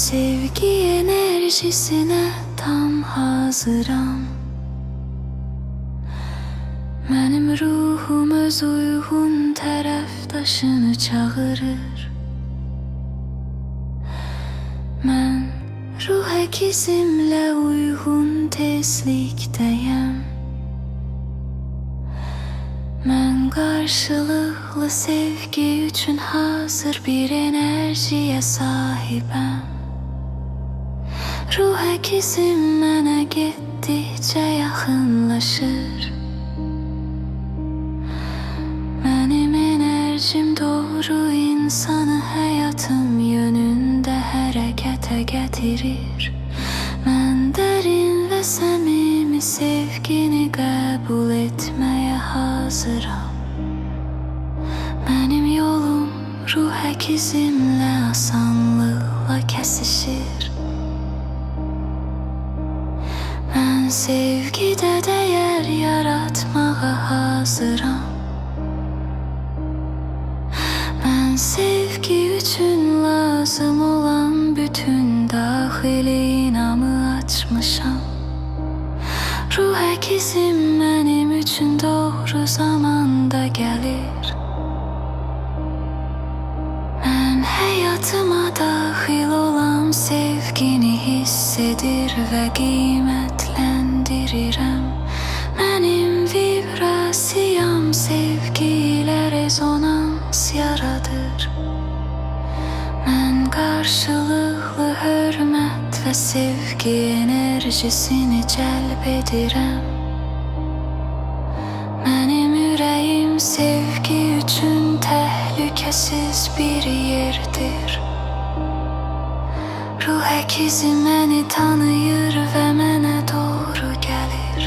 sevgi enerjisine tam hazıram. Mənim ruhum öz uyğun tərəfdaşını çağırır. Mən ruh əkizimlə uyğun tezlikdəyəm. Mən qarşılıqlı sevgi üçün hazır bir enerjiyə sahibəm. Ruh əkizim mənə getdikcə yaxınlaşır. Mənim enerjim doğru insanı həyatım yönündə hərəkətə gətirir. Mən dərin və səmimi sevgini qəbul etməyə hazıram. Mənim yolum ruh əkizimlə asanlıqla kəsişir. Mən sevgidə dəyər yaratmağa hazıram. Mən sevgi üçün lazım olan bütün daxili inamı açmışam. Ruh əkizim mənim üçün doğru zamanda gəlir. Mən həyatıma daxil olan sevgini hiss edir və qiymətləndirirəm. Mənim vibrasiyam sevgi ilə rezonans yaradır. Mən qarşılıqlı hörmət və sevgi enerjisini cəlb edirəm. Mənim ürəyim sevgi üçün təhlükəsiz bir yerdir. Ruh əkizim məni tanıyır və mənə doğru gəlir.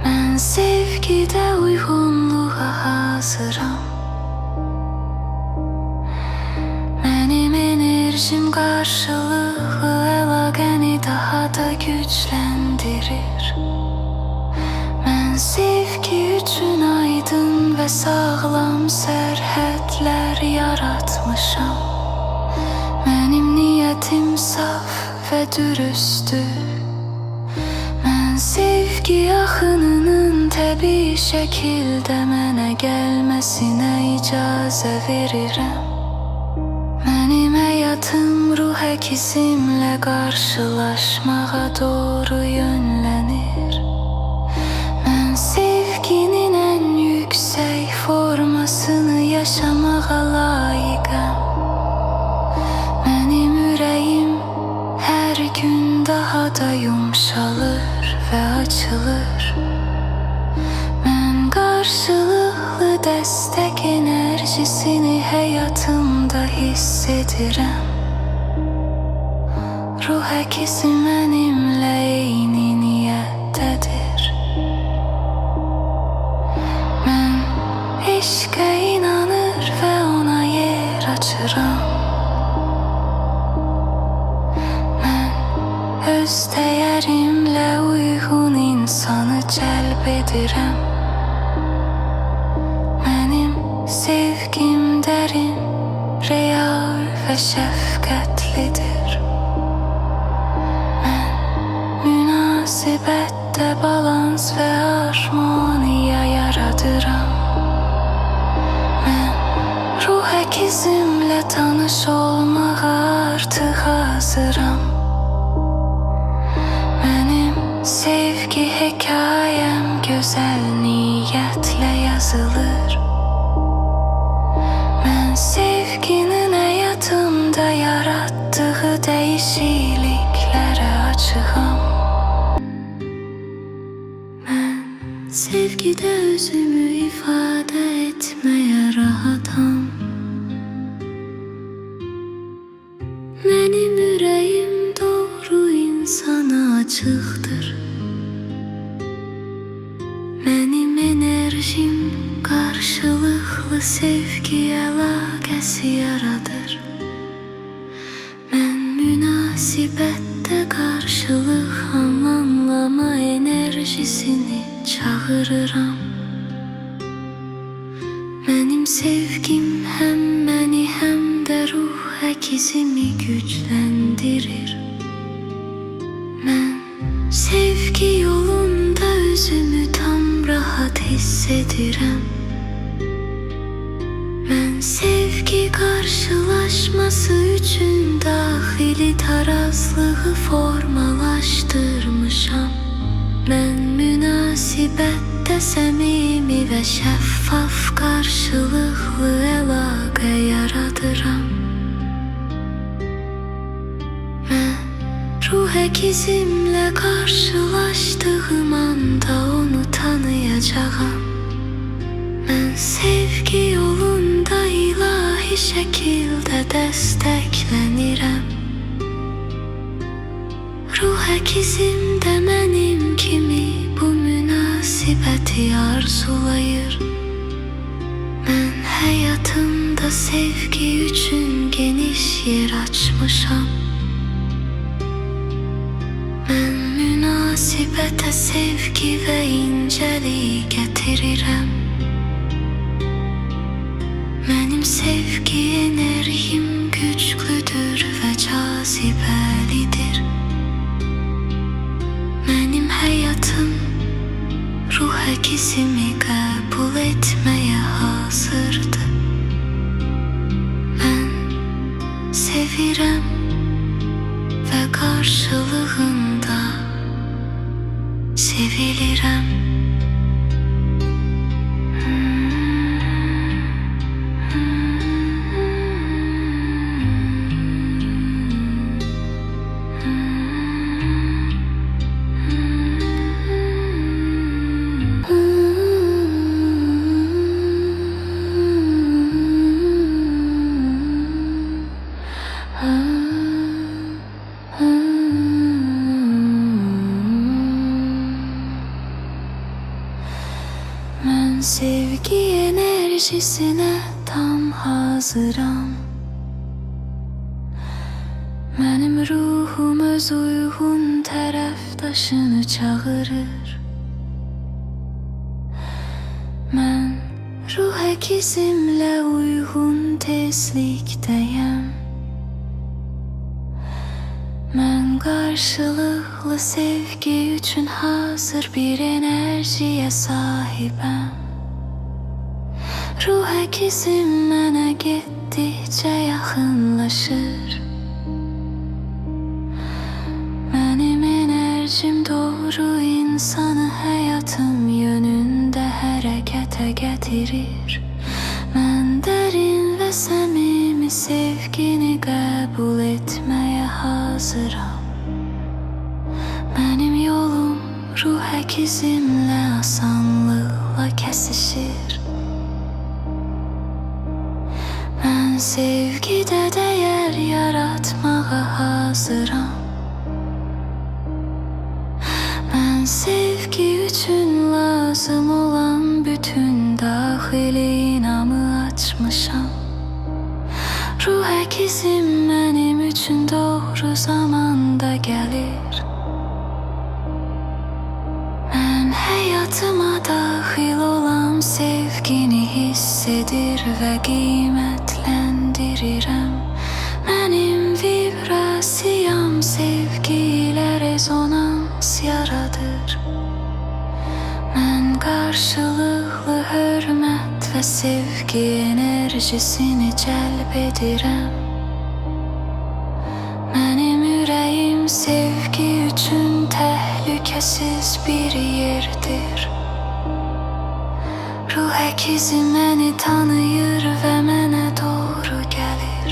Mən sevgidə uyğunluğa hazıram. Mənim enerjim qarşılıqlı əlaqəni daha da gücləndirir. Mən sevgi üçün aydın və sağlam sərhədlər yaratmışam. Mənim niyyətim saf və dürüsttür. Mən sevgi axınının təbii şəkildə mənə gəlməsinə icazə verirəm. Mənim həyatım ruh əkizimlə qarşılaşmağa doğru yönlənir. Mən sevginin ən yüksək formasını yaşamağa layiqəm. Mənim ürəyim hər gün daha da yumşalır və açılır. Mən qarşılıqlı dəstək enerjisini həyatımda hiss edirəm. Ruh əkizim mənimlə eyni niyyətdədir. Mən eşqə inanır və ona yer açıram. Mən öz dəyərimlə uyğun insanı cəlb edirəm. Mənim sevgim dərin, real və şəfqətlidir. Mən münasibətdə balans və harmoniya yaradıram. Mən ruh əkizimlə tanış olmağa artıq hazıram. Mənim sevgi hekayəm gözəl niyyətlə yazılır. Mən sevginin həyatımda yaratdığı dəyişikliklərə açığam. Mən sevgidə özümü ifadə etməyə rahatam. Mənim ürəyim doğru insana açıqdır. Mənim enerjim qarşılıqlı sevgi əlaqəsi yaradır. Mən münasibətdə qarşılıq anlamlama enerjisini çağırıram. Mənim sevgim həm məni həm də ruh əkizimi gücləndirir. Mən sevgi yolunda özümü tam rahat hiss edirəm. Mən sevgi qarşılaşması üçün daxili tarazlığı formalaşdırmışam. Mən münasibətdə səmimi və şəffaf qarşılıqlı əlaqə yaradıram. Mən ruh əkizimlə qarşılaşdığım anda onu tanıyacağam. Mən sevgi yolunda ilahi şəkildə dəstəklənirəm. Ruh əkizim də mənim kimi bu münasibəti arzulayır. Mən həyatımda sevgi üçün geniş yer açmışam. Mən münasibətə sevgi və incəlik gətirirəm. Mənim sevgi enerjim güclüdür və cazibəlidir. Mənim həyatım ruh əkizimi qəbul etməyə hazırdır. Mən sevirəm və qarşılığında sevilirəm. Mən sevgi enerjisinə tam hazıram. Mənim ruhum öz uyğun tərəfdaşını çağırır. Mən ruh əkizimlə uyğun tezlikdəyəm. Mən qarşılıqlı sevgi üçün hazır bir enerjiyə sahibəm. Ruh əkizim mənə getdikcə yaxınlaşır. Mənim enerjim doğru insanı həyatım yönündə hərəkətə gətirir. Mən dərin və səmimi sevgini qəbul etməyə hazıram. Mənim yolum ruh əkizimlə asanlıqla kəsişir. Mən sevgidə dəyər yaratmağa hazıram. Mən sevgi üçün lazım olan bütün daxili inamı açmışam. Ruh əkizim mənim üçün doğru zamanda gəlir. Mən həyatıma daxil olan sevgini hiss edir və qiymətləndirirəm. Mənim vibrasiyam sevgi ilə rezonans yaradır. Mən qarşılıqlı hörmət və sevgi enerjisini cəlb edirəm. Mənim ürəyim sevgi üçün təhlükəsiz bir yerdir. Ruh əkizim məni tanıyır və mənə doğru gəlir.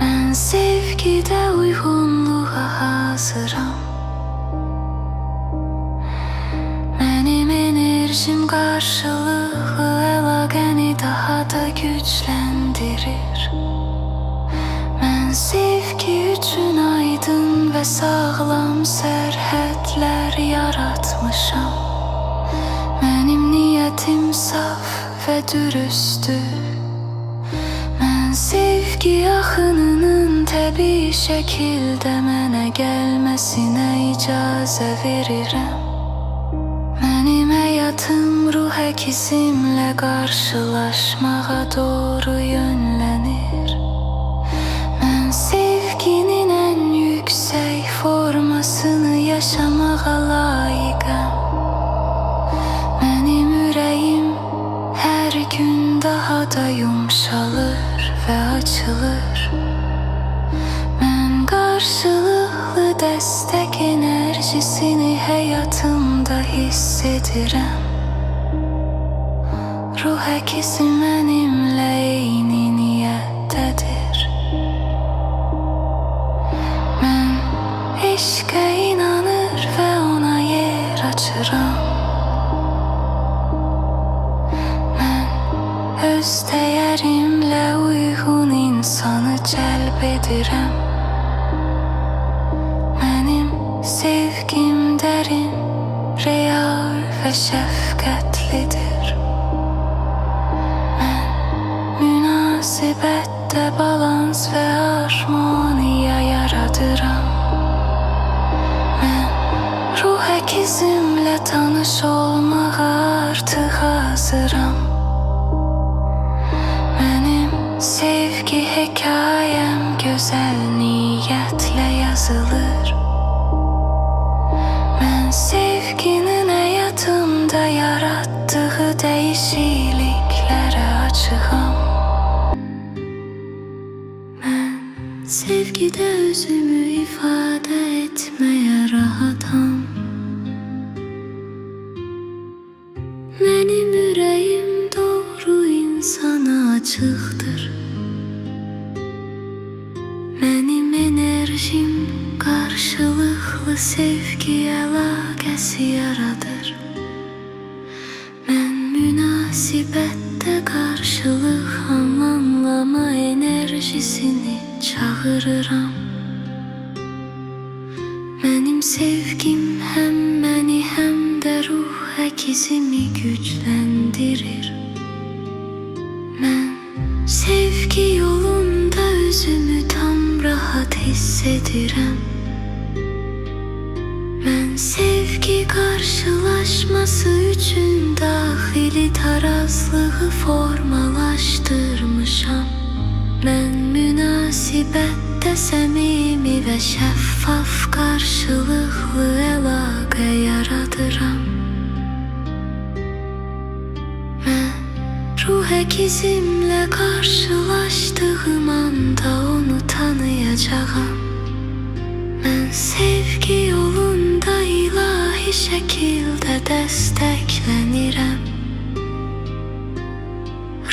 Mən sevgidə uyğunluğa hazıram. Mənim enerjim qarşılıqlı əlaqəni daha da gücləndirir. Mən sevgi üçün aydın və sağlam sərhədlər yaratmışam. Mənim niyyətim saf və dürüsttür. Mən sevgi axınının təbii şəkildə mənə gəlməsinə icazə verirəm. Mənim həyatım ruh əkizimlə qarşılaşmağa doğru yönlənir. Mən sevginin ən yüksək formasını yaşamağa layiqəm. Mənim ürəyim hər gün daha da yumşalır və açılır. Mən qarşılıqlı dəstək enerjisini həyatımda hiss edirəm. Ruh əkizim mənimlə eyni niyyətdədir. Mən eşqə inanır və ona yer açıram. Mən öz dəyərimlə uyğun insanı cəlb edirəm. Mənim sevgim dərin, real və şəfqətlidir. Mən münasibətdə balans və harmoniya yaradıram. Mən ruh əkizimlə tanış olmağa artıq hazıram. Mənim sevgi hekayəm gözəl niyyətlə yazılır. Mən sevginin həyatımda yaratdığı dəyişikliklərə açığam. Mən sevgidə özümü ifadə etməyə rahatam. Mənim ürəyim doğru insana açıqdır. Mənim enerjim qarşılıqlı sevgi əlaqəsi yaradır. Mən münasibətdə qarşılıq anlamlama enerjisini çağırıram. Mənim sevgim həm məni, həm də ruh əkizimi gücləndirir. Mən sevgi yolunda özümü tam rahat hiss edirəm. Mən sevgi qarşılaşması üçün daxili tarazlığı formalaşdırmışam. Mən münasibətdə səmimi və şəffaf qarşılıqlı əlaqə yaradıram. Mən ruh əkizimlə qarşılaşdığım anda onu tanıyacağam. Mən sevgi yolunda ilahi şəkildə dəstəklənirəm.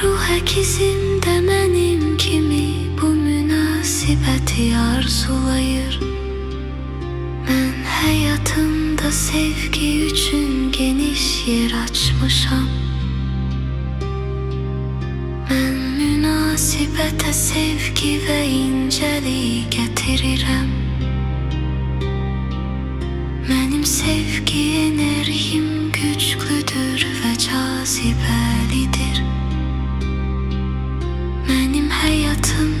Ruh əkizim də mənim kimi bu münasibəti arzulayır. Mən həyatımda sevgi üçün geniş yer açmışam. Mən münasibətə sevgi və incəlik gətirirəm. Mənim sevgi enerjim güclüdür və cazibəlidir. Mənim həyatım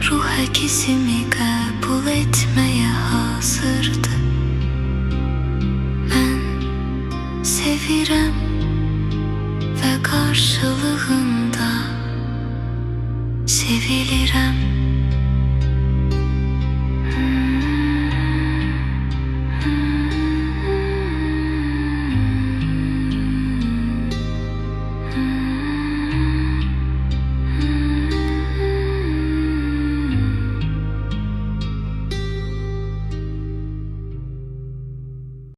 ruh əkizimi qəbul etməyə hazırdır. Mən sevirəm və qarşılığında sevilirəm.